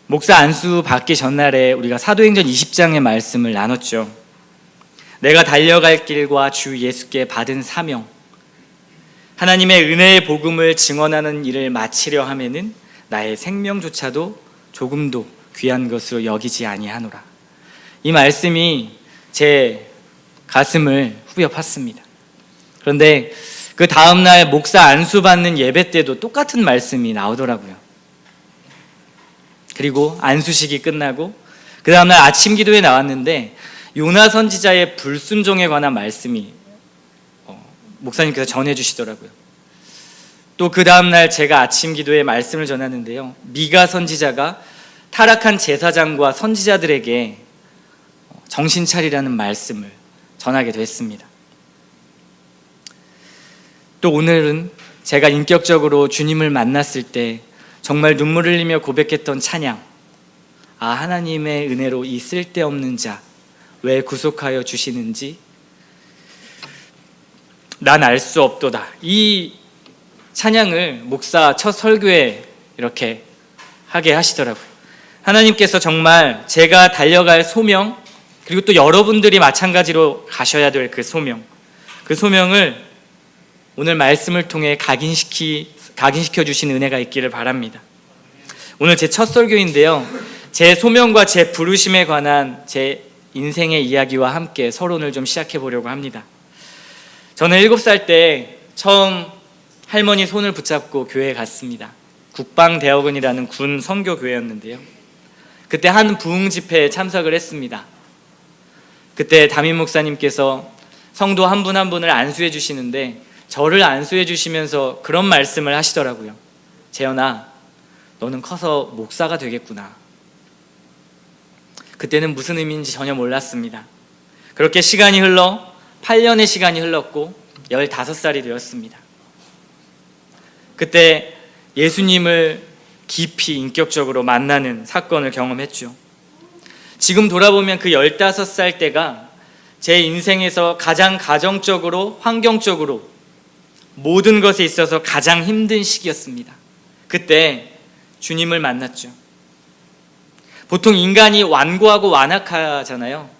목사 안수 받기 전날에 우리가 사도행전 20장의 말씀을 나눴죠. 내가 달려갈 길과 주 예수께 받은 사명, 하나님의 은혜의 복음을 증언하는 일을 마치려 하면은 나의 생명조차도 조금도 귀한 것으로 여기지 아니하노라. 이 말씀이 제 가슴을 후벼 팠습니다. 그런데 그 다음날 목사 안수 받는 예배 때도 똑같은 말씀이 나오더라고요. 그리고 안수식이 끝나고 그 다음날 아침 기도에 나왔는데 요나 선지자의 불순종에 관한 말씀이 목사님께서 전해주시더라고요. 또 그 다음날 제가 아침 기도에 말씀을 전하는데요, 미가 선지자가 타락한 제사장과 선지자들에게 정신 차리라는 말씀을 전하게 됐습니다. 또 오늘은 제가 인격적으로 주님을 만났을 때 정말 눈물을 흘리며 고백했던 찬양, 하나님의 은혜로 이 쓸데없는 자 왜 구속하여 주시는지 난 알 수 없도다. 이 찬양을 목사 첫 설교에 이렇게 하게 하시더라고요. 하나님께서 정말 제가 달려갈 소명, 그리고 또 여러분들이 마찬가지로 가셔야 될 그 소명을 오늘 말씀을 통해 각인시켜 주신 은혜가 있기를 바랍니다. 오늘 제 첫 설교인데요, 제 소명과 제 부르심에 관한 제 인생의 이야기와 함께 서론을 좀 시작해 보려고 합니다. 저는 7살 때 처음 할머니 손을 붙잡고 교회에 갔습니다. 국방대학원이라는 군 선교교회였는데요, 그때 한 부흥 집회에 참석을 했습니다. 그때 담임 목사님께서 성도 한 분 한 분을 안수해 주시는데 저를 안수해 주시면서 그런 말씀을 하시더라고요. 재현아, 너는 커서 목사가 되겠구나. 그때는 무슨 의미인지 전혀 몰랐습니다. 그렇게 시간이 흘러 8년의 시간이 흘렀고 15살이 되었습니다. 그때 예수님을 깊이 인격적으로 만나는 사건을 경험했죠. 지금 돌아보면 그 15살 때가 제 인생에서 가장 가정적으로, 환경적으로 모든 것에 있어서 가장 힘든 시기였습니다. 그때 주님을 만났죠. 보통 인간이 완고하고 완악하잖아요.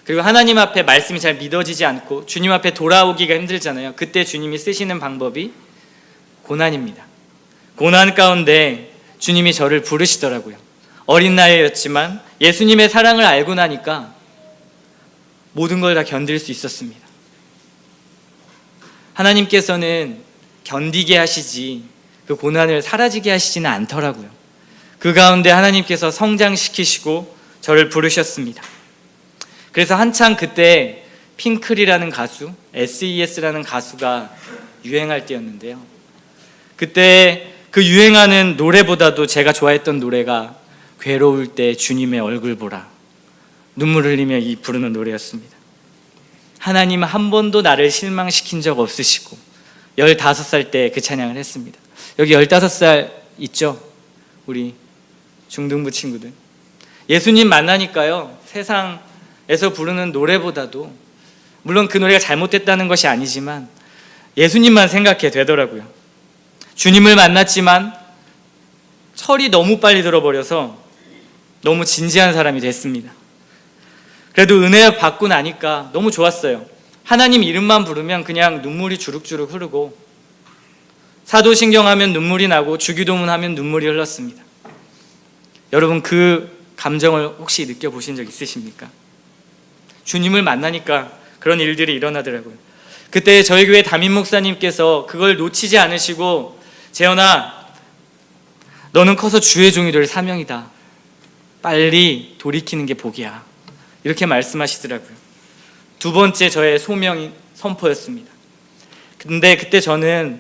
그리고 하나님 앞에 말씀이 잘 믿어지지 않고 주님 앞에 돌아오기가 힘들잖아요. 그때 주님이 쓰시는 방법이 고난입니다. 고난 가운데 주님이 저를 부르시더라고요. 어린 나이였지만 예수님의 사랑을 알고 나니까 모든 걸 다 견딜 수 있었습니다. 하나님께서는 견디게 하시지 그 고난을 사라지게 하시지는 않더라고요. 그 가운데 하나님께서 성장시키시고 저를 부르셨습니다. 그래서 한창 그때 핑클이라는 가수, SES라는 가수가 유행할 때였는데요, 그때 그 유행하는 노래보다도 제가 좋아했던 노래가 괴로울 때 주님의 얼굴 보라, 눈물 흘리며 이 부르는 노래였습니다. 하나님 한 번도 나를 실망시킨 적 없으시고 15살 때 그 찬양을 했습니다. 여기 15살 있죠? 우리 중등부 친구들. 예수님 만나니까요, 세상에서 부르는 노래보다도, 물론 그 노래가 잘못됐다는 것이 아니지만 예수님만 생각해 되더라고요. 주님을 만났지만 철이 너무 빨리 들어버려서 너무 진지한 사람이 됐습니다. 그래도 은혜 받고 나니까 너무 좋았어요. 하나님 이름만 부르면 그냥 눈물이 주룩주룩 흐르고, 사도신경 하면 눈물이 나고 주기도문 하면 눈물이 흘렀습니다. 여러분, 그 감정을 혹시 느껴보신 적 있으십니까? 주님을 만나니까 그런 일들이 일어나더라고요. 그때 저희 교회 담임 목사님께서 그걸 놓치지 않으시고, 재현아, 너는 커서 주의 종이 될 사명이다. 빨리 돌이키는 게 복이야. 이렇게 말씀하시더라고요. 두 번째 저의 소명이 선포였습니다. 근데 그때 저는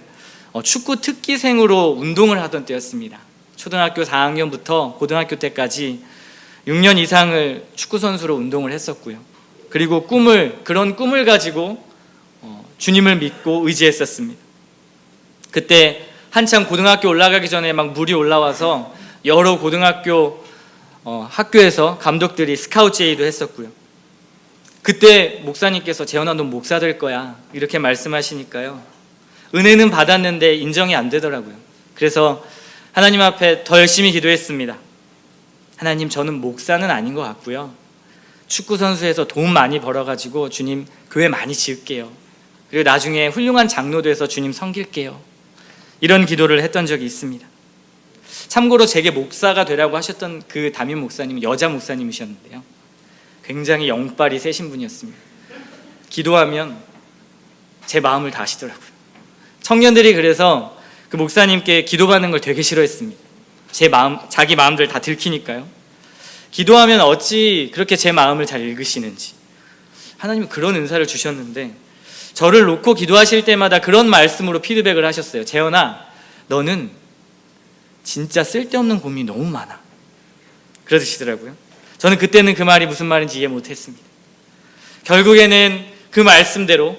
축구 특기생으로 운동을 하던 때였습니다. 초등학교 4학년부터 고등학교 때까지 6년 이상을 축구선수로 운동을 했었고요. 그리고 그런 꿈을 가지고 주님을 믿고 의지했었습니다. 그때 한참 고등학교 올라가기 전에 막 물이 올라와서 여러 고등학교 학교에서 감독들이 스카우트 제의도 했었고요. 그때 목사님께서 재현아, 넌 목사 될 거야, 이렇게 말씀하시니까요, 은혜는 받았는데 인정이 안 되더라고요. 그래서 하나님 앞에 더 열심히 기도했습니다. 하나님, 저는 목사는 아닌 것 같고요. 축구 선수에서 돈 많이 벌어가지고 주님 교회 많이 지을게요. 그리고 나중에 훌륭한 장로 돼서 주님 섬길게요. 이런 기도를 했던 적이 있습니다. 참고로 제게 목사가 되라고 하셨던 그 담임 목사님은 여자 목사님이셨는데요. 굉장히 영빨이 세신 분이었습니다. 기도하면 제 마음을 다 아시더라고요. 청년들이 그래서 그 목사님께 기도받는 걸 되게 싫어했습니다. 자기 마음들 다 들키니까요. 기도하면 어찌 그렇게 제 마음을 잘 읽으시는지. 하나님은 그런 은사를 주셨는데 저를 놓고 기도하실 때마다 그런 말씀으로 피드백을 하셨어요. 재현아, 너는 진짜 쓸데없는 고민이 너무 많아. 그러시더라고요. 저는 그때는 그 말이 무슨 말인지 이해 못했습니다. 결국에는 그 말씀대로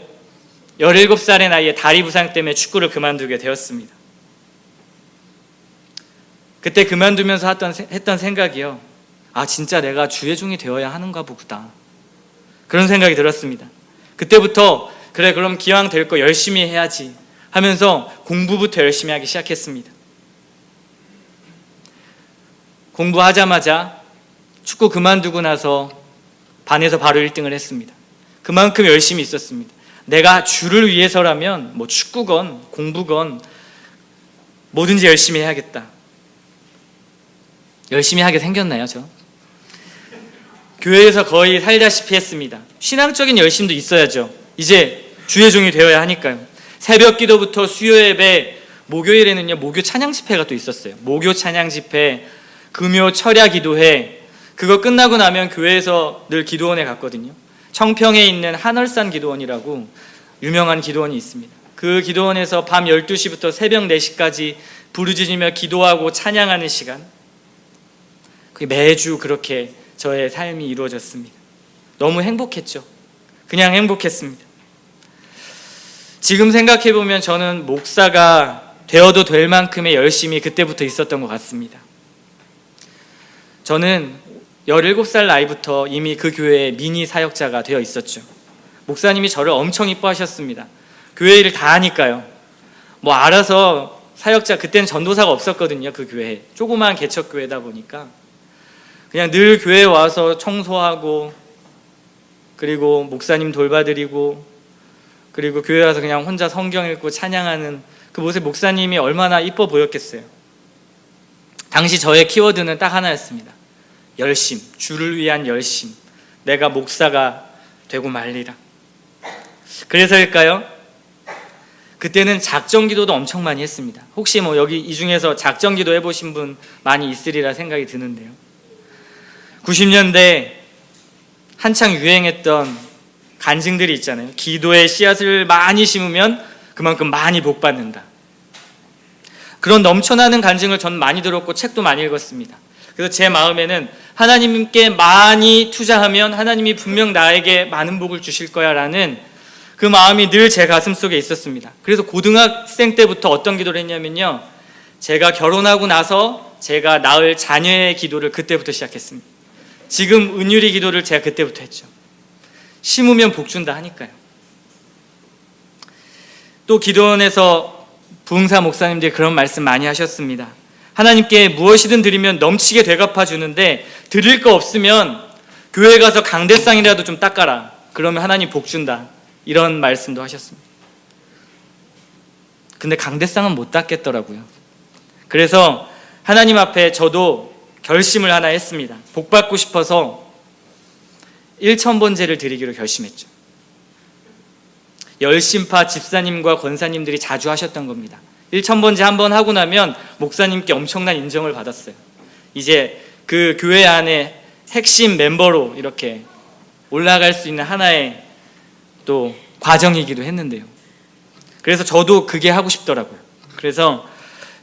17살의 나이에 다리 부상 때문에 축구를 그만두게 되었습니다. 그때 그만두면서 했던 생각이요. 아, 진짜 내가 주의 종이 되어야 하는가 보구나. 그런 생각이 들었습니다. 그때부터 그래, 그럼 기왕 될 거 열심히 해야지 하면서 공부부터 열심히 하기 시작했습니다. 공부하자마자 축구 그만두고 나서 반에서 바로 1등을 했습니다. 그만큼 열심히 있었습니다. 내가 주를 위해서라면 뭐 축구건 공부건 뭐든지 열심히 해야겠다. 열심히 하게 생겼나요, 저? 교회에서 거의 살다시피 했습니다. 신앙적인 열심도 있어야죠. 이제 주의 종이 되어야 하니까요. 새벽 기도부터 수요 예배, 목요일에는요 목요 찬양 집회가 또 있었어요. 목요 찬양 집회, 금요 철야 기도회. 그거 끝나고 나면 교회에서 늘 기도원에 갔거든요. 청평에 있는 한월산 기도원이라고 유명한 기도원이 있습니다. 그 기도원에서 밤 12시부터 새벽 4시까지 부르짖으며 기도하고 찬양하는 시간, 매주 그렇게 저의 삶이 이루어졌습니다. 너무 행복했죠. 그냥 행복했습니다. 지금 생각해보면 저는 목사가 되어도 될 만큼의 열심이 그때부터 있었던 것 같습니다. 저는 17살 나이부터 이미 그 교회의 미니 사역자가 되어 있었죠. 목사님이 저를 엄청 이뻐하셨습니다. 교회 일을 다 하니까요. 뭐 알아서 사역자, 그때는 전도사가 없었거든요. 그 교회에. 조그마한 개척교회다 보니까 그냥 늘 교회에 와서 청소하고, 그리고 목사님 돌봐드리고, 그리고 교회 와서 그냥 혼자 성경 읽고 찬양하는 그 모습, 목사님이 얼마나 이뻐 보였겠어요. 당시 저의 키워드는 딱 하나였습니다. 열심, 주를 위한 열심. 내가 목사가 되고 말리라. 그래서일까요? 그때는 작정기도도 엄청 많이 했습니다. 혹시 뭐 여기 이 중에서 작정기도 해보신 분 많이 있으리라 생각이 드는데요. 90년대 한창 유행했던 간증들이 있잖아요. 기도의 씨앗을 많이 심으면 그만큼 많이 복받는다. 그런 넘쳐나는 간증을 전 많이 들었고 책도 많이 읽었습니다. 그래서 제 마음에는 하나님께 많이 투자하면 하나님이 분명 나에게 많은 복을 주실 거야 라는 그 마음이 늘 제 가슴 속에 있었습니다. 그래서 고등학생 때부터 어떤 기도를 했냐면요, 제가 결혼하고 나서 제가 낳을 자녀의 기도를 그때부터 시작했습니다. 지금 은율이 기도를 제가 그때부터 했죠. 심으면 복 준다 하니까요. 또 기도원에서 부흥사 목사님들이 그런 말씀 많이 하셨습니다. 하나님께 무엇이든 드리면 넘치게 되갚아 주는데 드릴 거 없으면 교회 가서 강대상이라도 좀 닦아라. 그러면 하나님 복 준다. 이런 말씀도 하셨습니다. 근데 강대상은 못 닦겠더라고요. 그래서 하나님 앞에 저도 결심을 하나 했습니다. 복 받고 싶어서 1,000번제를 드리기로 결심했죠. 열심파 집사님과 권사님들이 자주 하셨던 겁니다. 1,000번제 한번 하고 나면 목사님께 엄청난 인정을 받았어요. 이제 그 교회 안에 핵심 멤버로 이렇게 올라갈 수 있는 하나의 또 과정이기도 했는데요. 그래서 저도 그게 하고 싶더라고요. 그래서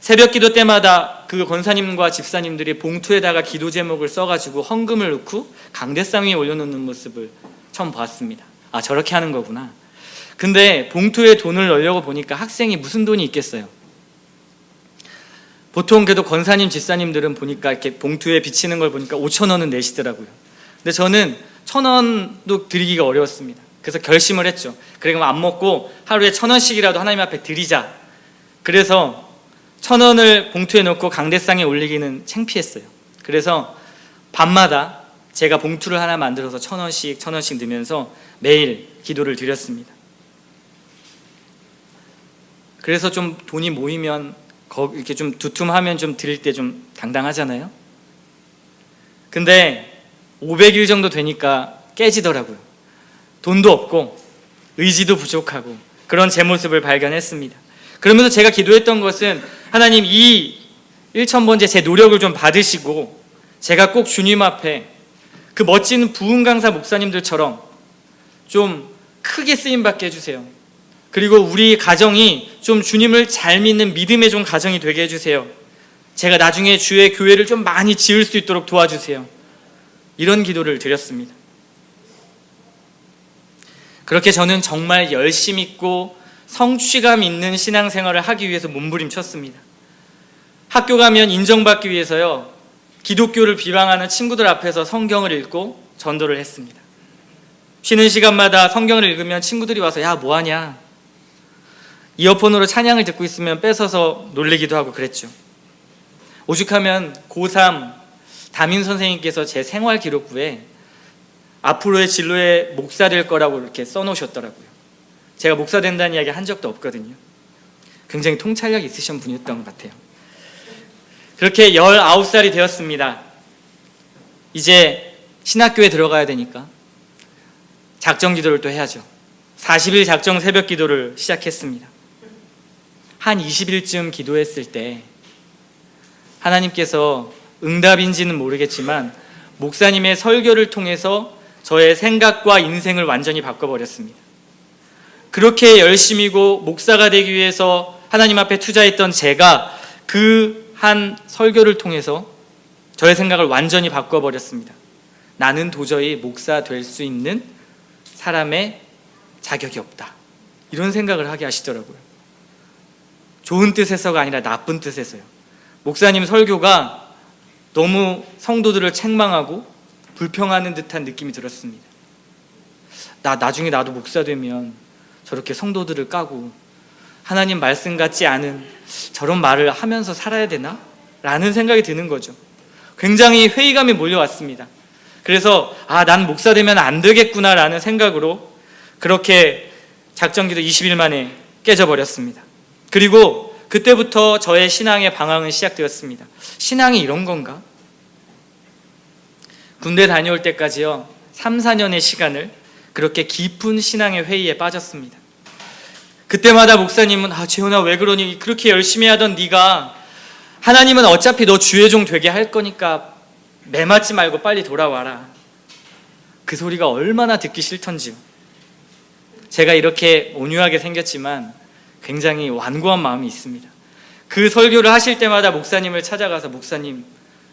새벽 기도 때마다 그 권사님과 집사님들이 봉투에다가 기도 제목을 써가지고 헌금을 넣고 강대상 위에 올려놓는 모습을 처음 봤습니다. 아, 저렇게 하는 거구나. 근데 봉투에 돈을 넣으려고 보니까 학생이 무슨 돈이 있겠어요. 보통 그래도 권사님, 집사님들은 보니까 이렇게 봉투에 비치는 걸 보니까 5,000원은 내시더라고요. 근데 저는 1,000원도 드리기가 어려웠습니다. 그래서 결심을 했죠. 그래, 그럼 안 먹고 하루에 1,000원씩이라도 하나님 앞에 드리자. 그래서 1,000원을 봉투에 넣고 강대상에 올리기는 창피했어요. 그래서 밤마다 제가 봉투를 하나 만들어서 1,000원씩 1,000원씩 넣으면서 매일 기도를 드렸습니다. 그래서 좀 돈이 모이면 이렇게 좀 두툼하면 좀 드릴 때 좀 당당하잖아요. 근데 500일 정도 되니까 깨지더라고요. 돈도 없고 의지도 부족하고 그런 제 모습을 발견했습니다. 그러면서 제가 기도했던 것은 하나님, 이 1,000번째 제 노력을 좀 받으시고 제가 꼭 주님 앞에 그 멋진 부흥 강사 목사님들처럼 좀 크게 쓰임받게 해주세요. 그리고 우리 가정이 좀 주님을 잘 믿는 믿음의 좀 가정이 되게 해주세요. 제가 나중에 주의 교회를 좀 많이 지을 수 있도록 도와주세요. 이런 기도를 드렸습니다. 그렇게 저는 정말 열심 있고 성취감 있는 신앙생활을 하기 위해서 몸부림쳤습니다. 학교 가면 인정받기 위해서요, 기독교를 비방하는 친구들 앞에서 성경을 읽고 전도를 했습니다. 쉬는 시간마다 성경을 읽으면 친구들이 와서 야, 뭐하냐, 이어폰으로 찬양을 듣고 있으면 뺏어서 놀리기도 하고 그랬죠. 오죽하면 고3 담임 선생님께서 제 생활 기록부에 앞으로의 진로에 목사 될 거라고 이렇게 써놓으셨더라고요. 제가 목사 된다는 이야기 한 적도 없거든요. 굉장히 통찰력이 있으신 분이었던 것 같아요. 그렇게 19살이 되었습니다. 이제 신학교에 들어가야 되니까 작정 기도를 또 해야죠. 40일 작정 새벽 기도를 시작했습니다. 한 20일쯤 기도했을 때 하나님께서 응답인지는 모르겠지만 목사님의 설교를 통해서 저의 생각과 인생을 완전히 바꿔버렸습니다. 그렇게 열심히고 목사가 되기 위해서 하나님 앞에 투자했던 제가 그 한 설교를 통해서 저의 생각을 완전히 바꿔버렸습니다. 나는 도저히 목사 될 수 있는 사람의 자격이 없다, 이런 생각을 하게 하시더라고요. 좋은 뜻에서가 아니라 나쁜 뜻에서요. 목사님 설교가 너무 성도들을 책망하고 불평하는 듯한 느낌이 들었습니다. 나중에 나도 목사 되면 저렇게 성도들을 까고 하나님 말씀 같지 않은 저런 말을 하면서 살아야 되나? 라는 생각이 드는 거죠. 굉장히 회의감이 몰려왔습니다. 그래서 난 목사 되면 안 되겠구나 라는 생각으로 그렇게 작정기도 20일 만에 깨져버렸습니다. 그리고 그때부터 저의 신앙의 방황은 시작되었습니다. 신앙이 이런 건가? 군대 다녀올 때까지요, 3, 4년의 시간을 그렇게 깊은 신앙의 회의에 빠졌습니다. 그때마다 목사님은 재훈아 왜 그러니, 그렇게 열심히 하던 네가 하나님은 어차피 너 주의 종 되게 할 거니까 매맞지 말고 빨리 돌아와라. 그 소리가 얼마나 듣기 싫던지요. 제가 이렇게 온유하게 생겼지만 굉장히 완고한 마음이 있습니다. 그 설교를 하실 때마다 목사님을 찾아가서 목사님,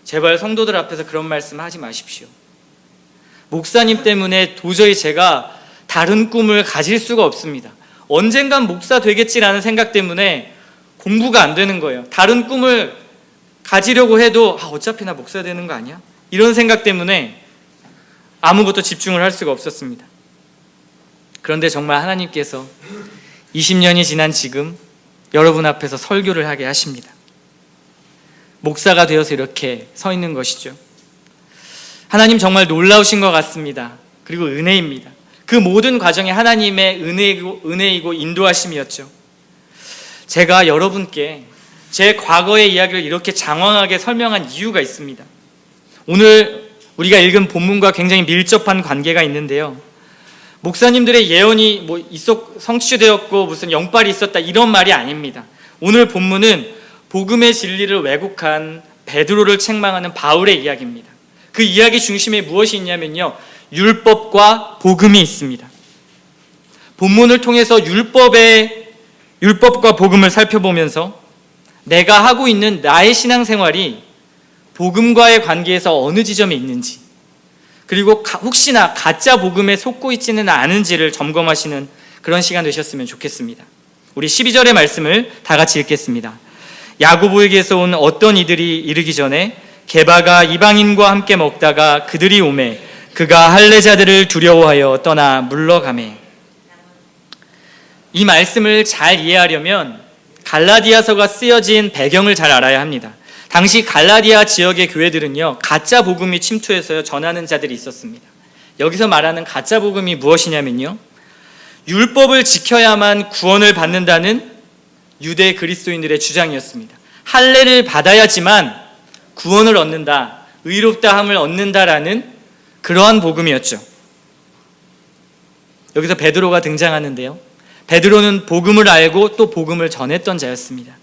제발 성도들 앞에서 그런 말씀 하지 마십시오. 목사님 때문에 도저히 제가 다른 꿈을 가질 수가 없습니다. 언젠간 목사 되겠지라는 생각 때문에 공부가 안 되는 거예요. 다른 꿈을 가지려고 해도 어차피 나 목사 되는 거 아니야? 이런 생각 때문에 아무것도 집중을 할 수가 없었습니다. 그런데 정말 하나님께서 20년이 지난 지금 여러분 앞에서 설교를 하게 하십니다. 목사가 되어서 이렇게 서 있는 것이죠. 하나님 정말 놀라우신 것 같습니다. 그리고 은혜입니다. 그 모든 과정이 하나님의 은혜이고 인도하심이었죠. 제가 여러분께 제 과거의 이야기를 이렇게 장황하게 설명한 이유가 있습니다. 오늘 우리가 읽은 본문과 굉장히 밀접한 관계가 있는데요, 목사님들의 예언이 성취되었고 무슨 영빨이 있었다, 이런 말이 아닙니다. 오늘 본문은 복음의 진리를 왜곡한 베드로를 책망하는 바울의 이야기입니다. 그 이야기 중심에 무엇이 있냐면요, 율법과 복음이 있습니다. 본문을 통해서 율법과 복음을 살펴보면서 내가 하고 있는 나의 신앙생활이 복음과의 관계에서 어느 지점에 있는지, 그리고 혹시나 가짜 복음에 속고 있지는 않은지를 점검하시는 그런 시간 되셨으면 좋겠습니다. 우리 12절의 말씀을 다 같이 읽겠습니다. 야고보에게서 온 어떤 이들이 이르기 전에 게바가 이방인과 함께 먹다가 그들이 오매 그가 할례자들을 두려워하여 떠나 물러가매. 이 말씀을 잘 이해하려면 갈라디아서가 쓰여진 배경을 잘 알아야 합니다. 당시 갈라디아 지역의 교회들은요, 가짜 복음이 침투해서 전하는 자들이 있었습니다. 여기서 말하는 가짜 복음이 무엇이냐면요, 율법을 지켜야만 구원을 받는다는 유대 그리스도인들의 주장이었습니다. 할례를 받아야지만 구원을 얻는다, 의롭다함을 얻는다라는 그러한 복음이었죠. 여기서 베드로가 등장하는데요, 베드로는 복음을 알고 또 복음을 전했던 자였습니다.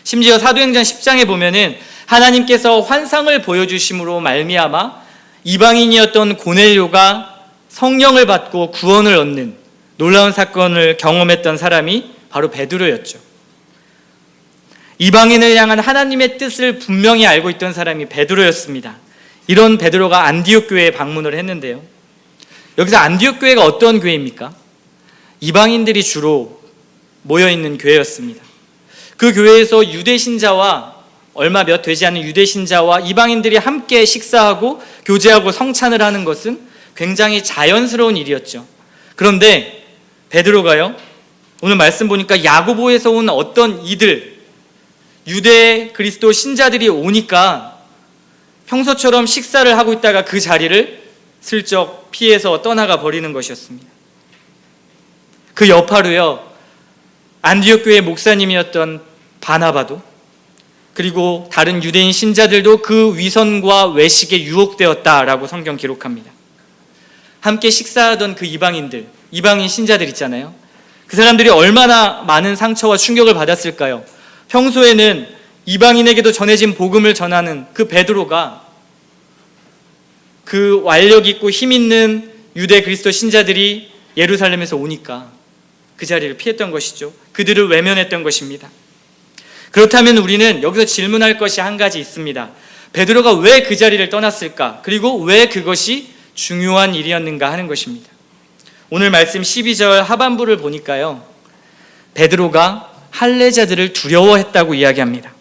심지어 사도행전 10장에 보면은 하나님께서 환상을 보여주심으로 말미암아 이방인이었던 고넬료가 성령을 받고 구원을 얻는 놀라운 사건을 경험했던 사람이 바로 베드로였죠. 이방인을 향한 하나님의 뜻을 분명히 알고 있던 사람이 베드로였습니다. 이런 베드로가 안디옥 교회에 방문을 했는데요, 여기서 안디옥 교회가 어떤 교회입니까? 이방인들이 주로 모여있는 교회였습니다. 그 교회에서 유대 신자와 얼마 몇 되지 않은 유대 신자와 이방인들이 함께 식사하고 교제하고 성찬을 하는 것은 굉장히 자연스러운 일이었죠. 그런데 베드로가요, 오늘 말씀 보니까 야고보에서 온 어떤 이들, 유대 그리스도 신자들이 오니까 평소처럼 식사를 하고 있다가 그 자리를 슬쩍 피해서 떠나가 버리는 것이었습니다. 그 여파로요, 안디옥 교회 목사님이었던 바나바도, 그리고 다른 유대인 신자들도 그 위선과 외식에 유혹되었다라고 성경 기록합니다. 함께 식사하던 그 이방인 신자들 있잖아요, 그 사람들이 얼마나 많은 상처와 충격을 받았을까요? 평소에는 이방인에게도 전해진 복음을 전하는 그 베드로가 그 완력 있고 힘 있는 유대 그리스도 신자들이 예루살렘에서 오니까 그 자리를 피했던 것이죠. 그들을 외면했던 것입니다. 그렇다면 우리는 여기서 질문할 것이 한 가지 있습니다. 베드로가 왜 그 자리를 떠났을까? 그리고 왜 그것이 중요한 일이었는가 하는 것입니다. 오늘 말씀 12절 하반부를 보니까요, 베드로가 할례자들을 두려워했다고 이야기합니다.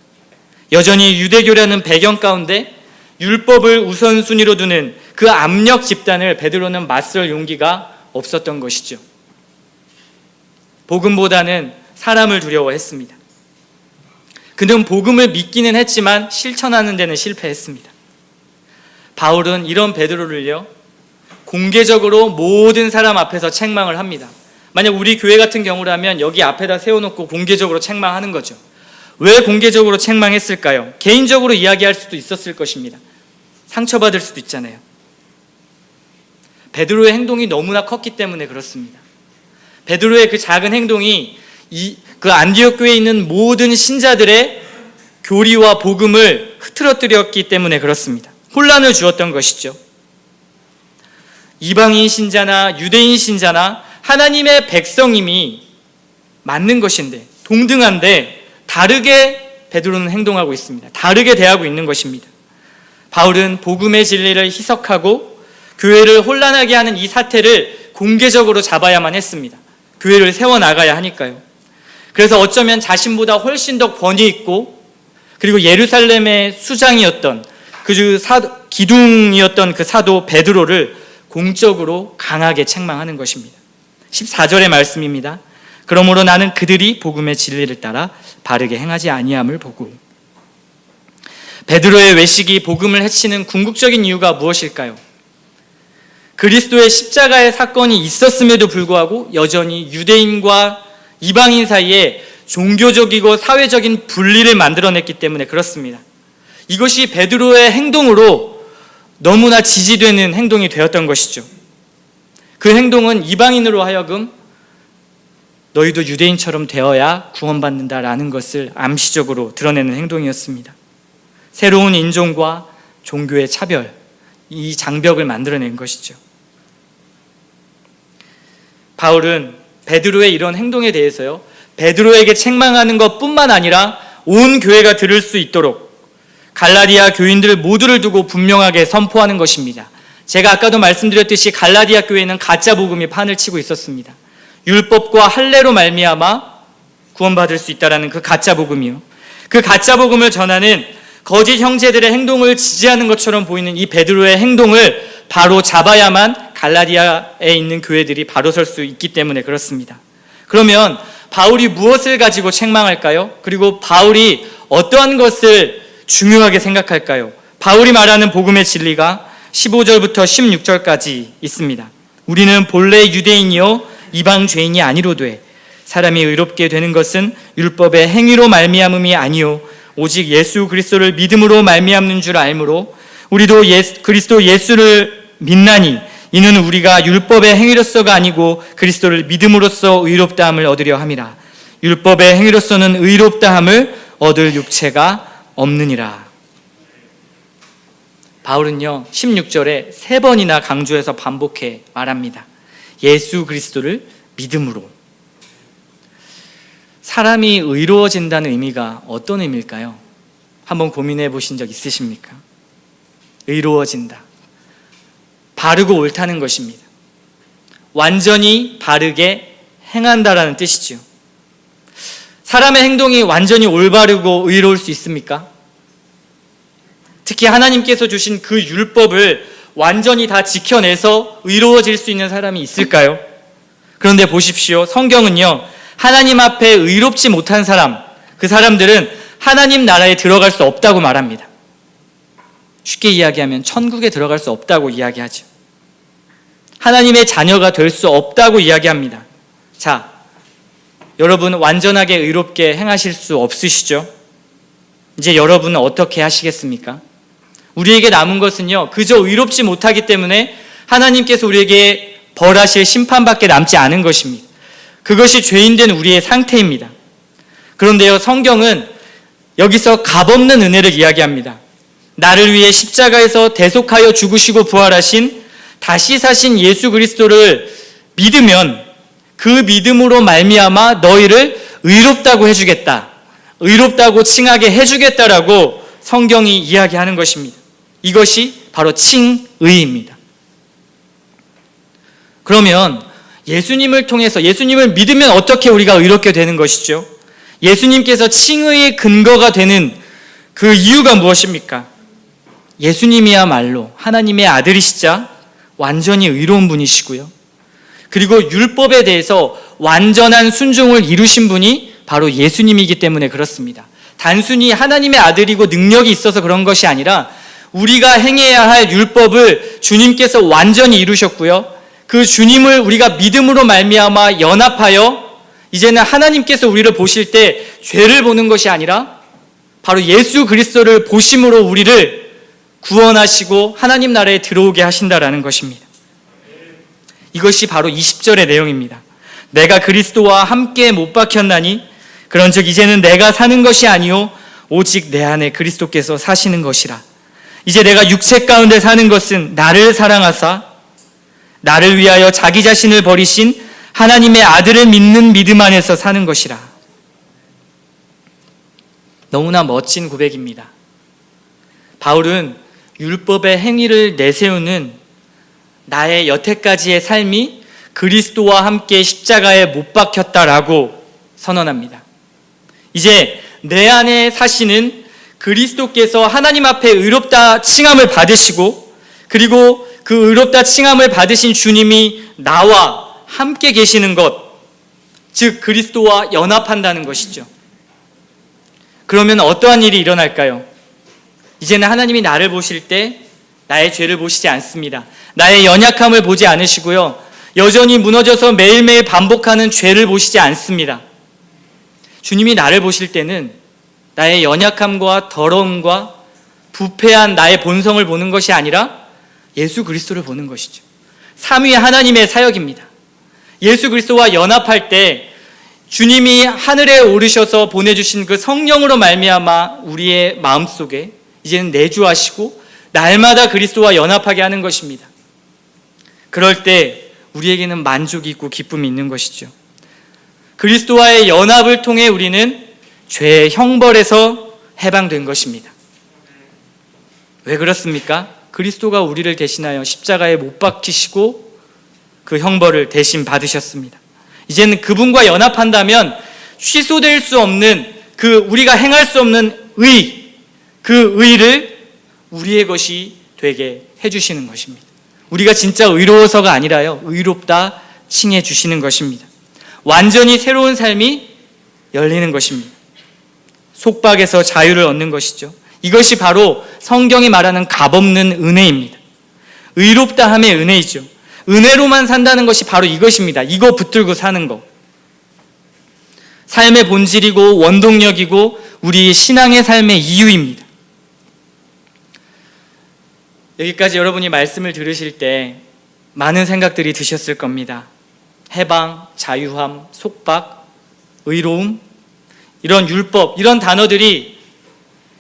여전히 유대교라는 배경 가운데 율법을 우선순위로 두는 그 압력 집단을 베드로는 맞설 용기가 없었던 것이죠. 복음보다는 사람을 두려워했습니다. 그는 복음을 믿기는 했지만 실천하는 데는 실패했습니다. 바울은 이런 베드로를요, 공개적으로 모든 사람 앞에서 책망을 합니다. 만약 우리 교회 같은 경우라면 여기 앞에다 세워놓고 공개적으로 책망하는 거죠. 왜 공개적으로 책망했을까요? 개인적으로 이야기할 수도 있었을 것입니다. 상처받을 수도 있잖아요. 베드로의 행동이 너무나 컸기 때문에 그렇습니다. 베드로의 그 작은 행동이 그 안디옥 교회에 있는 모든 신자들의 교리와 복음을 흐트러뜨렸기 때문에 그렇습니다. 혼란을 주었던 것이죠. 이방인 신자나 유대인 신자나 하나님의 백성임이 맞는 것인데, 동등한데 다르게 베드로는 행동하고 있습니다. 다르게 대하고 있는 것입니다. 바울은 복음의 진리를 희석하고 교회를 혼란하게 하는 이 사태를 공개적으로 잡아야만 했습니다. 교회를 세워나가야 하니까요. 그래서 어쩌면 자신보다 훨씬 더 권위 있고, 그리고 예루살렘의 수장이었던 기둥이었던 그 사도 베드로를 공적으로 강하게 책망하는 것입니다. 14절의 말씀입니다. 그러므로 나는 그들이 복음의 진리를 따라 바르게 행하지 아니함을 보고. 베드로의 외식이 복음을 해치는 궁극적인 이유가 무엇일까요? 그리스도의 십자가의 사건이 있었음에도 불구하고 여전히 유대인과 이방인 사이에 종교적이고 사회적인 분리를 만들어냈기 때문에 그렇습니다. 이것이 베드로의 행동으로 너무나 지지되는 행동이 되었던 것이죠. 그 행동은 이방인으로 하여금 너희도 유대인처럼 되어야 구원받는다라는 것을 암시적으로 드러내는 행동이었습니다. 새로운 인종과 종교의 차별, 이 장벽을 만들어낸 것이죠. 바울은 베드로의 이런 행동에 대해서요, 베드로에게 책망하는 것뿐만 아니라 온 교회가 들을 수 있도록 갈라디아 교인들 모두를 두고 분명하게 선포하는 것입니다. 제가 아까도 말씀드렸듯이 갈라디아 교회는 가짜 복음이 판을 치고 있었습니다. 율법과 할례로 말미암아 구원받을 수 있다라는 그 가짜 복음이요, 그 가짜 복음을 전하는 거짓 형제들의 행동을 지지하는 것처럼 보이는 이 베드로의 행동을 바로 잡아야만 갈라디아에 있는 교회들이 바로 설 수 있기 때문에 그렇습니다. 그러면 바울이 무엇을 가지고 책망할까요? 그리고 바울이 어떠한 것을 중요하게 생각할까요? 바울이 말하는 복음의 진리가 15절부터 16절까지 있습니다. 우리는 본래 유대인이요 이방 죄인이 아니로되 사람이 의롭게 되는 것은 율법의 행위로 말미암음이 아니요 오직 예수 그리스도를 믿음으로 말미암는 줄 알므로 우리도 그리스도 예수를 믿나니 이는 우리가 율법의 행위로서가 아니고 그리스도를 믿음으로써 의롭다함을 얻으려 함이라. 율법의 행위로서는 의롭다함을 얻을 육체가 없느니라. 바울은요 16절에 3번이나 강조해서 반복해 말합니다. 예수 그리스도를 믿음으로. 사람이 의로워진다는 의미가 어떤 의미일까요? 한번 고민해 보신 적 있으십니까? 의로워진다. 바르고 옳다는 것입니다. 완전히 바르게 행한다라는 뜻이죠. 사람의 행동이 완전히 올바르고 의로울 수 있습니까? 특히 하나님께서 주신 그 율법을 완전히 다 지켜내서 의로워질 수 있는 사람이 있을까요? 그런데 보십시오. 성경은요, 하나님 앞에 의롭지 못한 사람, 그 사람들은 하나님 나라에 들어갈 수 없다고 말합니다. 쉽게 이야기하면 천국에 들어갈 수 없다고 이야기하죠. 하나님의 자녀가 될 수 없다고 이야기합니다. 자, 여러분 완전하게 의롭게 행하실 수 없으시죠? 이제 여러분은 어떻게 하시겠습니까? 우리에게 남은 것은요, 그저 의롭지 못하기 때문에 하나님께서 우리에게 벌하실 심판밖에 남지 않은 것입니다. 그것이 죄인된 우리의 상태입니다. 그런데요, 성경은 여기서 값없는 은혜를 이야기합니다. 나를 위해 십자가에서 대속하여 죽으시고 부활하신 다시 사신 예수 그리스도를 믿으면 그 믿음으로 말미암아 너희를 의롭다고 해주겠다, 의롭다고 칭하게 해주겠다라고 성경이 이야기하는 것입니다. 이것이 바로 칭의입니다. 그러면 예수님을 통해서, 예수님을 믿으면 어떻게 우리가 의롭게 되는 것이죠? 예수님께서 칭의의 근거가 되는 그 이유가 무엇입니까? 예수님이야말로 하나님의 아들이시자 완전히 의로운 분이시고요, 그리고 율법에 대해서 완전한 순종을 이루신 분이 바로 예수님이기 때문에 그렇습니다. 단순히 하나님의 아들이고 능력이 있어서 그런 것이 아니라 우리가 행해야 할 율법을 주님께서 완전히 이루셨고요, 그 주님을 우리가 믿음으로 말미암아 연합하여 이제는 하나님께서 우리를 보실 때 죄를 보는 것이 아니라 바로 예수 그리스도를 보심으로 우리를 구원하시고 하나님 나라에 들어오게 하신다라는 것입니다. 이것이 바로 20절의 내용입니다. 내가 그리스도와 함께 못 박혔나니 그런즉 이제는 내가 사는 것이 아니요 오직 내 안에 그리스도께서 사시는 것이라. 이제 내가 육체 가운데 사는 것은 나를 사랑하사 나를 위하여 자기 자신을 버리신 하나님의 아들을 믿는 믿음 안에서 사는 것이라. 너무나 멋진 고백입니다. 바울은 율법의 행위를 내세우는 나의 여태까지의 삶이 그리스도와 함께 십자가에 못 박혔다라고 선언합니다. 이제 내 안에 사시는 그리스도께서 하나님 앞에 의롭다 칭함을 받으시고, 그리고 그 의롭다 칭함을 받으신 주님이 나와 함께 계시는 것, 즉 그리스도와 연합한다는 것이죠. 그러면 어떠한 일이 일어날까요? 이제는 하나님이 나를 보실 때 나의 죄를 보시지 않습니다. 나의 연약함을 보지 않으시고요, 여전히 무너져서 매일매일 반복하는 죄를 보시지 않습니다. 주님이 나를 보실 때는 나의 연약함과 더러움과 부패한 나의 본성을 보는 것이 아니라 예수 그리스도를 보는 것이죠. 삼위 하나님의 사역입니다. 예수 그리스도와 연합할 때 주님이 하늘에 오르셔서 보내주신 그 성령으로 말미암아 우리의 마음속에 이제는 내주하시고 날마다 그리스도와 연합하게 하는 것입니다. 그럴 때 우리에게는 만족이 있고 기쁨이 있는 것이죠. 그리스도와의 연합을 통해 우리는 죄의 형벌에서 해방된 것입니다. 왜 그렇습니까? 그리스도가 우리를 대신하여 십자가에 못 박히시고 그 형벌을 대신 받으셨습니다. 이제는 그분과 연합한다면 취소될 수 없는 그 우리가 행할 수 없는 의, 그 의를 우리의 것이 되게 해주시는 것입니다. 우리가 진짜 의로워서가 아니라요, 의롭다 칭해 주시는 것입니다. 완전히 새로운 삶이 열리는 것입니다. 속박에서 자유를 얻는 것이죠. 이것이 바로 성경이 말하는 값없는 은혜입니다. 의롭다함의 은혜이죠. 은혜로만 산다는 것이 바로 이것입니다. 이거 붙들고 사는 거. 삶의 본질이고 원동력이고 우리의 신앙의 삶의 이유입니다. 여기까지 여러분이 말씀을 들으실 때 많은 생각들이 드셨을 겁니다. 해방, 자유함, 속박, 의로움, 이런 율법, 이런 단어들이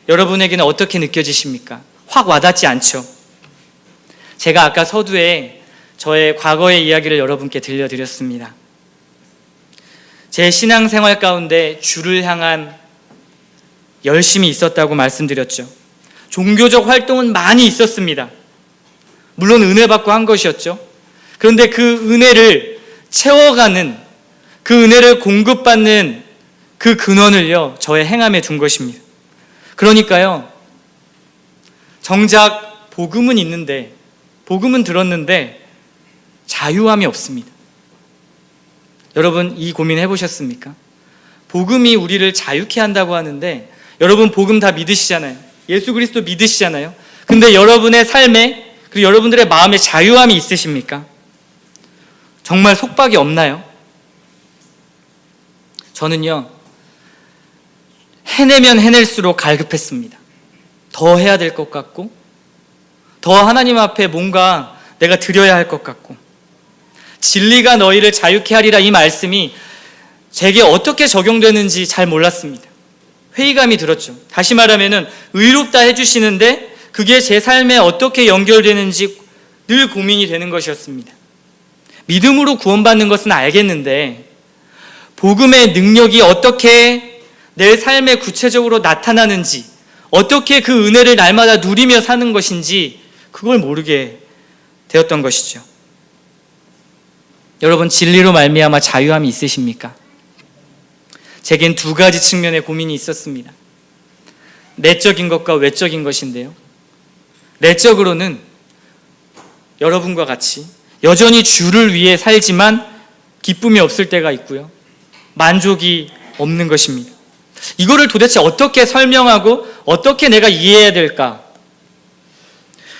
여러분에게는 어떻게 느껴지십니까? 확 와닿지 않죠? 제가 아까 서두에 저의 과거의 이야기를 여러분께 들려드렸습니다. 제 신앙생활 가운데 주를 향한 열심이 있었다고 말씀드렸죠. 종교적 활동은 많이 있었습니다. 물론 은혜 받고 한 것이었죠. 그런데 그 은혜를 채워가는, 그 은혜를 공급받는 그 근원을요, 저의 행함에 둔 것입니다. 그러니까요, 정작 복음은 있는데, 복음은 들었는데 자유함이 없습니다. 여러분, 이 고민 해보셨습니까? 복음이 우리를 자유케 한다고 하는데, 여러분 복음 다 믿으시잖아요. 예수 그리스도 믿으시잖아요. 근데 여러분의 삶에, 그리고 여러분들의 마음에 자유함이 있으십니까? 정말 속박이 없나요? 저는요, 해내면 해낼수록 갈급했습니다. 더 해야 될 것 같고, 더 하나님 앞에 뭔가 내가 드려야 할 것 같고, 진리가 너희를 자유케 하리라, 이 말씀이 제게 어떻게 적용되는지 잘 몰랐습니다. 회의감이 들었죠. 다시 말하면은 의롭다 해주시는데 그게 제 삶에 어떻게 연결되는지 늘 고민이 되는 것이었습니다. 믿음으로 구원받는 것은 알겠는데 복음의 능력이 어떻게 내 삶에 구체적으로 나타나는지, 어떻게 그 은혜를 날마다 누리며 사는 것인지 그걸 모르게 되었던 것이죠. 여러분, 진리로 말미암아 자유함이 있으십니까? 제겐 두 가지 측면의 고민이 있었습니다. 내적인 것과 외적인 것인데요. 내적으로는 여러분과 같이 여전히 주를 위해 살지만 기쁨이 없을 때가 있고요. 만족이 없는 것입니다. 이거를 도대체 어떻게 설명하고 어떻게 내가 이해해야 될까?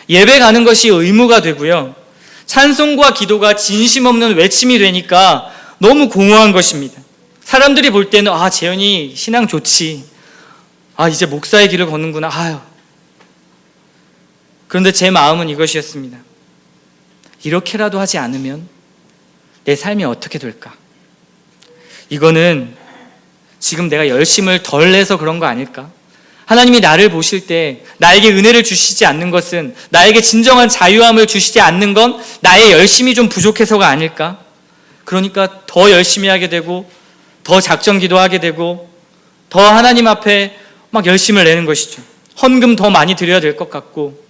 예배 가는 것이 의무가 되고요. 찬송과 기도가 진심 없는 외침이 되니까 너무 공허한 것입니다. 사람들이 볼 때는 재현이 신앙 좋지. 이제 목사의 길을 걷는구나. 아유. 그런데 제 마음은 이것이었습니다. 이렇게라도 하지 않으면 내 삶이 어떻게 될까? 이거는 지금 내가 열심을 덜 내서 그런 거 아닐까? 하나님이 나를 보실 때 나에게 은혜를 주시지 않는 것은, 나에게 진정한 자유함을 주시지 않는 건 나의 열심이 좀 부족해서가 아닐까? 그러니까 더 열심히 하게 되고, 더 작정 기도하게 되고, 더 하나님 앞에 막 열심을 내는 것이죠. 헌금 더 많이 드려야 될 것 같고.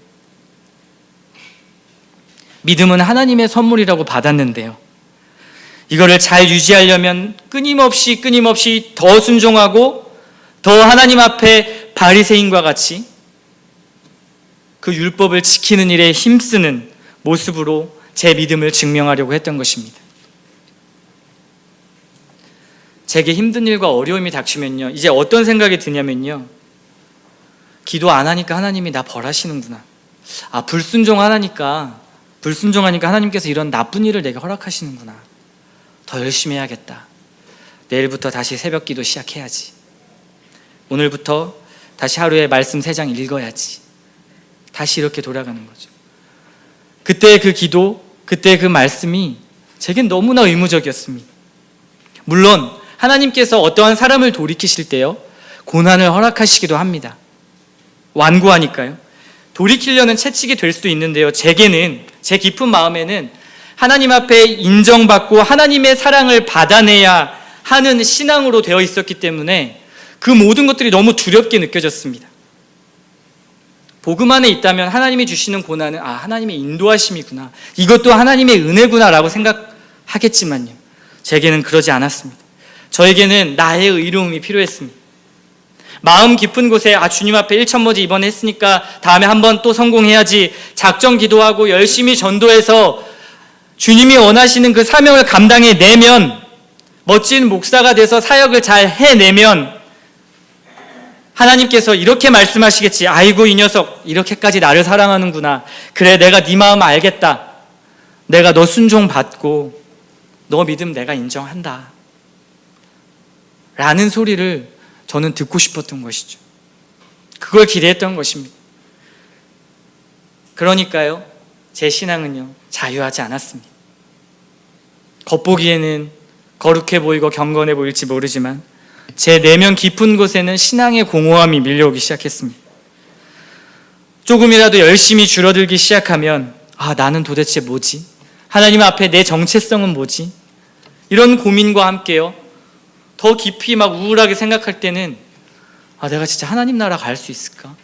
믿음은 하나님의 선물이라고 받았는데요, 이거를 잘 유지하려면 끊임없이 더 순종하고 더 하나님 앞에 바리새인과 같이 그 율법을 지키는 일에 힘쓰는 모습으로 제 믿음을 증명하려고 했던 것입니다. 제게 힘든 일과 어려움이 닥치면요, 이제 어떤 생각이 드냐면요, 기도 안 하니까 하나님이 나 벌하시는구나. 불순종하니까 하나님께서 이런 나쁜 일을 내게 허락하시는구나. 더 열심히 해야겠다. 내일부터 다시 새벽 기도 시작해야지. 오늘부터 다시 하루에 말씀 3장 읽어야지. 다시 이렇게 돌아가는 거죠. 그때 그 기도, 그때 그 말씀이 제겐 너무나 의무적이었습니다. 물론 하나님께서 어떠한 사람을 돌이키실 때요, 고난을 허락하시기도 합니다. 완고하니까요. 돌이키려는 채찍이 될 수도 있는데요, 제게는, 제 깊은 마음에는 하나님 앞에 인정받고 하나님의 사랑을 받아내야 하는 신앙으로 되어 있었기 때문에 그 모든 것들이 너무 두렵게 느껴졌습니다. 복음 안에 있다면 하나님이 주시는 고난은 하나님의 인도하심이구나, 이것도 하나님의 은혜구나 라고 생각하겠지만요, 제게는 그러지 않았습니다. 저에게는 나의 의로움이 필요했습니다. 마음 깊은 곳에 주님 앞에 1,000모지 이번에 했으니까 다음에 한번 또 성공해야지, 작정 기도하고 열심히 전도해서 주님이 원하시는 그 사명을 감당해내면, 멋진 목사가 돼서 사역을 잘 해내면 하나님께서 이렇게 말씀하시겠지. 아이고 이 녀석 이렇게까지 나를 사랑하는구나. 그래 내가 네 마음 알겠다. 내가 너 순종받고 너 믿음 내가 인정한다. 라는 소리를 저는 듣고 싶었던 것이죠. 그걸 기대했던 것입니다. 그러니까요, 제 신앙은요, 자유하지 않았습니다. 겉보기에는 거룩해 보이고 경건해 보일지 모르지만 제 내면 깊은 곳에는 신앙의 공허함이 밀려오기 시작했습니다. 조금이라도 열심히 줄어들기 시작하면 나는 도대체 뭐지? 하나님 앞에 내 정체성은 뭐지? 이런 고민과 함께요, 더 깊이 막 우울하게 생각할 때는 내가 진짜 하나님 나라 갈 수 있을까?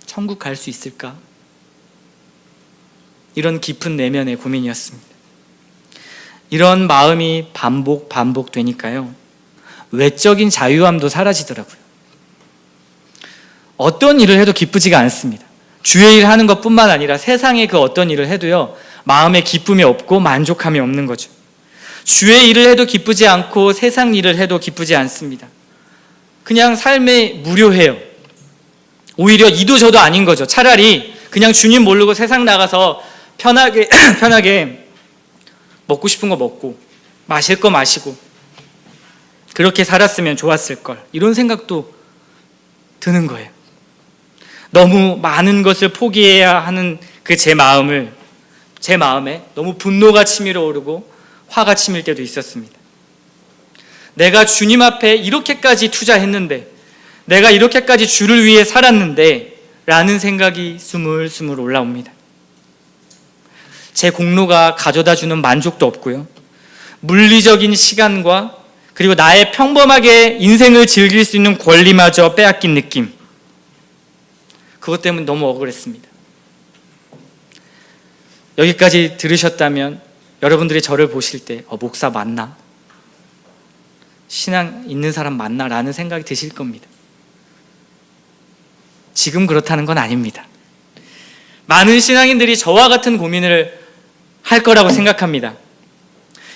천국 갈 수 있을까? 이런 깊은 내면의 고민이었습니다. 이런 마음이 반복되니까요, 외적인 자유함도 사라지더라고요. 어떤 일을 해도 기쁘지가 않습니다. 주의 일 하는 것뿐만 아니라 세상의 그 어떤 일을 해도요, 마음에 기쁨이 없고 만족함이 없는 거죠. 주의 일을 해도 기쁘지 않고 세상 일을 해도 기쁘지 않습니다. 그냥 삶에 무료해요. 오히려 이도 저도 아닌 거죠. 차라리 그냥 주님 모르고 세상 나가서 편하게 먹고 싶은 거 먹고 마실 거 마시고 그렇게 살았으면 좋았을 걸, 이런 생각도 드는 거예요. 너무 많은 것을 포기해야 하는 그 제 마음에 너무 분노가 치밀어 오르고 화가 치밀 때도 있었습니다. 내가 주님 앞에 이렇게까지 투자했는데, 내가 이렇게까지 주를 위해 살았는데 라는 생각이 스물스물 올라옵니다. 제 공로가 가져다주는 만족도 없고요, 물리적인 시간과 그리고 나의 평범하게 인생을 즐길 수 있는 권리마저 빼앗긴 느낌, 그것 때문에 너무 억울했습니다. 여기까지 들으셨다면 여러분들이 저를 보실 때 목사 맞나? 신앙 있는 사람 맞나? 라는 생각이 드실 겁니다. 지금 그렇다는 건 아닙니다. 많은 신앙인들이 저와 같은 고민을 할 거라고 생각합니다.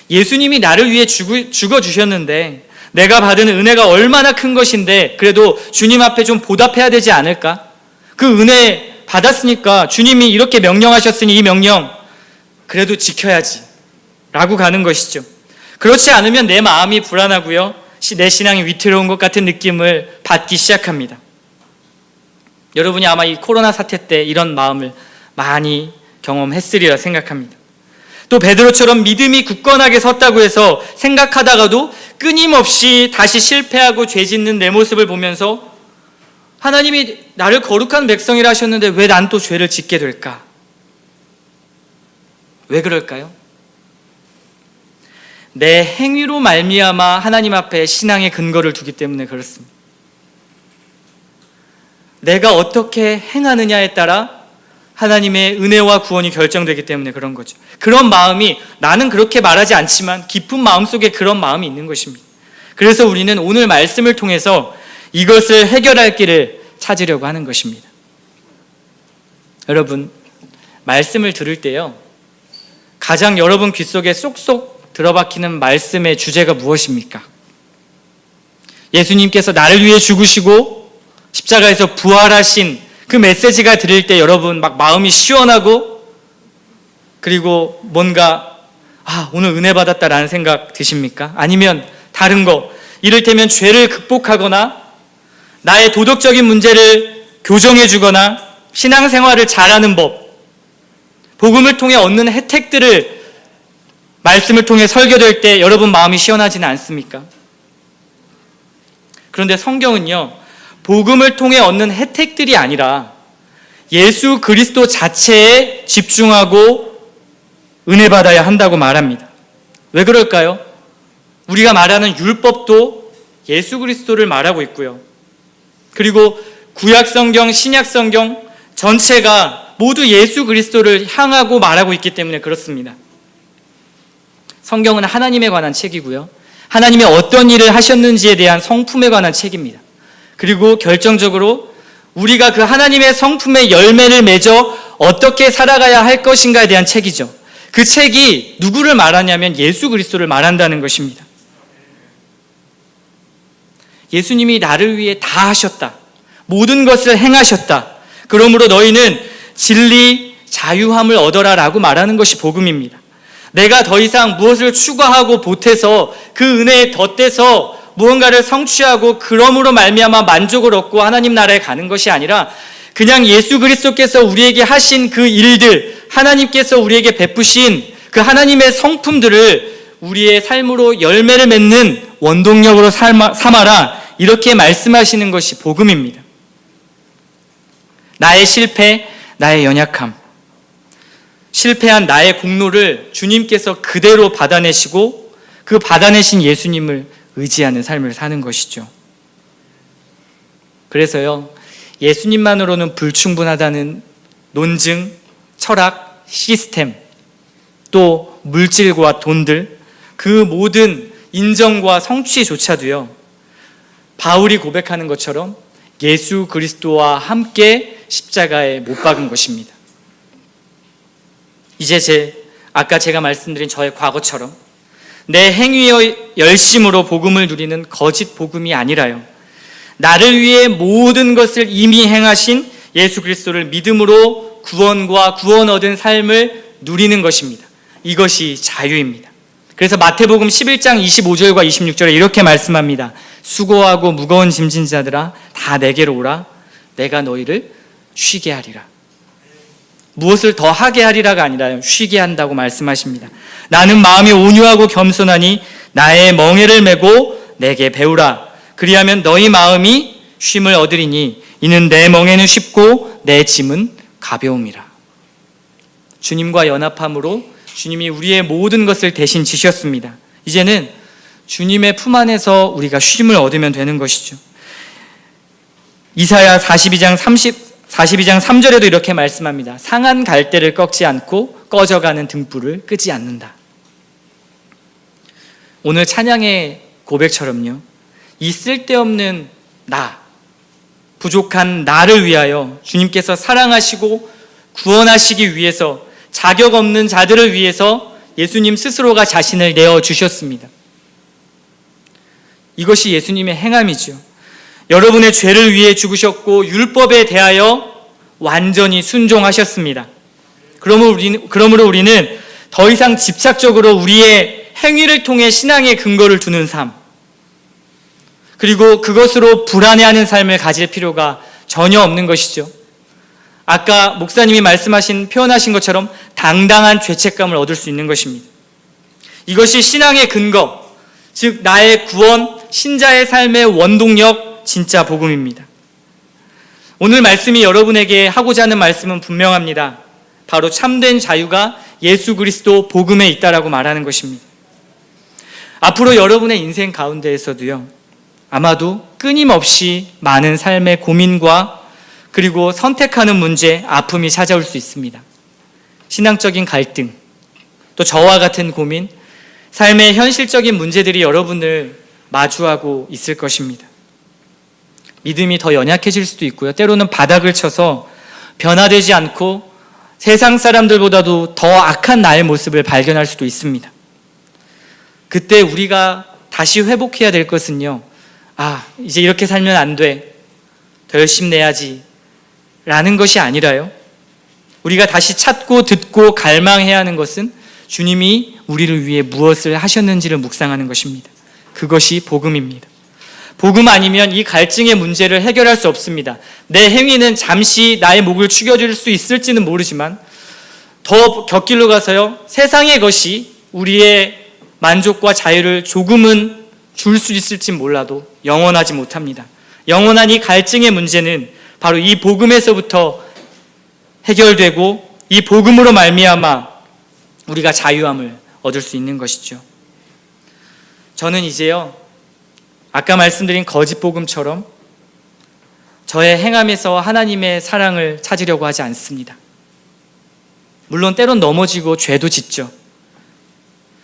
예수님이 나를 위해 죽어주셨는데 내가 받은 은혜가 얼마나 큰 것인데 그래도 주님 앞에 좀 보답해야 되지 않을까? 그 은혜 받았으니까 주님이 이렇게 명령하셨으니 이 명령 그래도 지켜야지 라고 가는 것이죠. 그렇지 않으면 내 마음이 불안하고요, 내 신앙이 위태로운 것 같은 느낌을 받기 시작합니다. 여러분이 아마 이 코로나 사태 때 이런 마음을 많이 경험했으리라 생각합니다. 또 베드로처럼 믿음이 굳건하게 섰다고 해서 생각하다가도 끊임없이 다시 실패하고 죄 짓는 내 모습을 보면서 하나님이 나를 거룩한 백성이라 하셨는데 왜 난 또 죄를 짓게 될까? 왜 그럴까요? 내 행위로 말미암아 하나님 앞에 신앙의 근거를 두기 때문에 그렇습니다. 내가 어떻게 행하느냐에 따라 하나님의 은혜와 구원이 결정되기 때문에 그런 거죠. 그런 마음이, 나는 그렇게 말하지 않지만 깊은 마음속에 그런 마음이 있는 것입니다. 그래서 우리는 오늘 말씀을 통해서 이것을 해결할 길을 찾으려고 하는 것입니다. 여러분, 말씀을 들을 때요, 가장 여러분 귓속에 쏙쏙 들어박히는 말씀의 주제가 무엇입니까? 예수님께서 나를 위해 죽으시고 십자가에서 부활하신 그 메시지가 들릴 때 여러분 막 마음이 시원하고 그리고 뭔가 오늘 은혜 받았다라는 생각 드십니까? 아니면 다른 거, 이를테면 죄를 극복하거나 나의 도덕적인 문제를 교정해 주거나 신앙생활을 잘하는 법, 복음을 통해 얻는 혜택들을 말씀을 통해 설교될 때 여러분 마음이 시원하지는 않습니까? 그런데 성경은요, 복음을 통해 얻는 혜택들이 아니라 예수 그리스도 자체에 집중하고 은혜 받아야 한다고 말합니다. 왜 그럴까요? 우리가 말하는 율법도 예수 그리스도를 말하고 있고요, 그리고 구약 성경, 신약 성경 전체가 모두 예수 그리스도를 향하고 말하고 있기 때문에 그렇습니다. 성경은 하나님에 관한 책이고요, 하나님이 어떤 일을 하셨는지에 대한 성품에 관한 책입니다. 그리고 결정적으로 우리가 그 하나님의 성품의 열매를 맺어 어떻게 살아가야 할 것인가에 대한 책이죠. 그 책이 누구를 말하냐면 예수 그리스도를 말한다는 것입니다. 예수님이 나를 위해 다 하셨다. 모든 것을 행하셨다. 그러므로 너희는 진리, 자유함을 얻어라 라고 말하는 것이 복음입니다. 내가 더 이상 무엇을 추구하고 보태서 그 은혜에 덧대서 무언가를 성취하고 그러므로 말미암아 만족을 얻고 하나님 나라에 가는 것이 아니라 그냥 예수 그리스도께서 우리에게 하신 그 일들, 하나님께서 우리에게 베푸신 그 하나님의 성품들을 우리의 삶으로 열매를 맺는 원동력으로 삼아라, 이렇게 말씀하시는 것이 복음입니다. 나의 실패, 나의 연약함, 실패한 나의 공로를 주님께서 그대로 받아내시고 그 받아내신 예수님을 의지하는 삶을 사는 것이죠. 그래서요, 예수님만으로는 불충분하다는 논증, 철학, 시스템, 또 물질과 돈들, 그 모든 인정과 성취조차도요, 바울이 고백하는 것처럼 예수 그리스도와 함께 십자가에 못 박은 것입니다. 이제 아까 제가 말씀드린 저의 과거처럼 내 행위의 열심으로 복음을 누리는 거짓 복음이 아니라요, 나를 위해 모든 것을 이미 행하신 예수 그리스도를 믿음으로 구원과 구원 얻은 삶을 누리는 것입니다. 이것이 자유입니다. 그래서 마태복음 11장 25절과 26절에 이렇게 말씀합니다. 수고하고 무거운 짐진 자들아 다 내게로 오라. 내가 너희를 쉬게 하리라. 무엇을 더 하게 하리라가 아니라 쉬게 한다고 말씀하십니다. 나는 마음이 온유하고 겸손하니 나의 멍에를 메고 내게 배우라. 그리하면 너희 마음이 쉼을 얻으리니 이는 내 멍에는 쉽고 내 짐은 가벼움이라. 주님과 연합함으로 주님이 우리의 모든 것을 대신 지셨습니다. 이제는 주님의 품 안에서 우리가 쉼을 얻으면 되는 것이죠. 이사야 42장 3절에도 이렇게 말씀합니다. 상한 갈대를 꺾지 않고 꺼져가는 등불을 끄지 않는다. 오늘 찬양의 고백처럼요, 이 쓸데없는 나, 부족한 나를 위하여 주님께서 사랑하시고 구원하시기 위해서 자격 없는 자들을 위해서 예수님 스스로가 자신을 내어주셨습니다. 이것이 예수님의 행함이죠. 여러분의 죄를 위해 죽으셨고 율법에 대하여 완전히 순종하셨습니다. 그러므로 우리는 더 이상 집착적으로 우리의 행위를 통해 신앙의 근거를 두는 삶, 그리고 그것으로 불안해하는 삶을 가질 필요가 전혀 없는 것이죠. 아까 목사님이 표현하신 것처럼 당당한 죄책감을 얻을 수 있는 것입니다. 이것이 신앙의 근거, 즉 나의 구원, 신자의 삶의 원동력, 진짜 복음입니다. 오늘 말씀이 여러분에게 하고자 하는 말씀은 분명합니다. 바로 참된 자유가 예수 그리스도 복음에 있다라고 말하는 것입니다. 앞으로 여러분의 인생 가운데에서도요, 아마도 끊임없이 많은 삶의 고민과 그리고 선택하는 문제, 아픔이 찾아올 수 있습니다. 신앙적인 갈등, 또 저와 같은 고민, 삶의 현실적인 문제들이 여러분을 마주하고 있을 것입니다. 믿음이 더 연약해질 수도 있고요, 때로는 바닥을 쳐서 변화되지 않고 세상 사람들보다도 더 악한 나의 모습을 발견할 수도 있습니다. 그때 우리가 다시 회복해야 될 것은요, 이제 이렇게 살면 안 돼, 더 열심히 내야지 라는 것이 아니라요, 우리가 다시 찾고 듣고 갈망해야 하는 것은 주님이 우리를 위해 무엇을 하셨는지를 묵상하는 것입니다. 그것이 복음입니다. 복음 아니면 이 갈증의 문제를 해결할 수 없습니다. 내 행위는 잠시 나의 목을 축여줄 수 있을지는 모르지만 더 곁길로 가서요, 세상의 것이 우리의 만족과 자유를 조금은 줄 수 있을지 몰라도 영원하지 못합니다. 영원한 이 갈증의 문제는 바로 이 복음에서부터 해결되고 이 복음으로 말미암아 우리가 자유함을 얻을 수 있는 것이죠. 저는 이제요, 아까 말씀드린 거짓 복음처럼 저의 행함에서 하나님의 사랑을 찾으려고 하지 않습니다. 물론 때론 넘어지고 죄도 짓죠.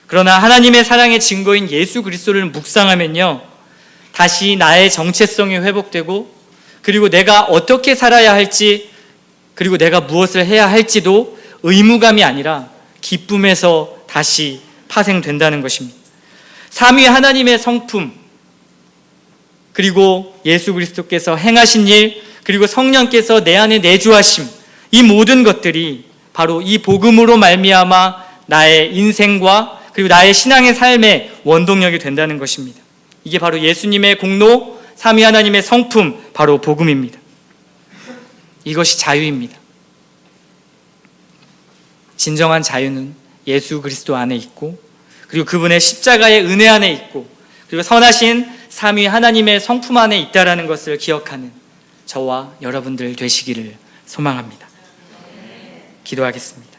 그러나 하나님의 사랑의 증거인 예수 그리스도를 묵상하면요, 다시 나의 정체성이 회복되고, 그리고 내가 어떻게 살아야 할지, 그리고 내가 무엇을 해야 할지도 의무감이 아니라 기쁨에서 다시 파생된다는 것입니다. 삼위 하나님의 성품, 그리고 예수 그리스도께서 행하신 일, 그리고 성령께서 내 안에 내주하심, 이 모든 것들이 바로 이 복음으로 말미암아 나의 인생과 그리고 나의 신앙의 삶의 원동력이 된다는 것입니다. 이게 바로 예수님의 공로, 삼위 하나님의 성품, 바로 복음입니다. 이것이 자유입니다. 진정한 자유는 예수 그리스도 안에 있고, 그리고 그분의 십자가의 은혜 안에 있고, 그리고 선하신 삼위 하나님의 성품 안에 있다라는 것을 기억하는 저와 여러분들 되시기를 소망합니다. 기도하겠습니다.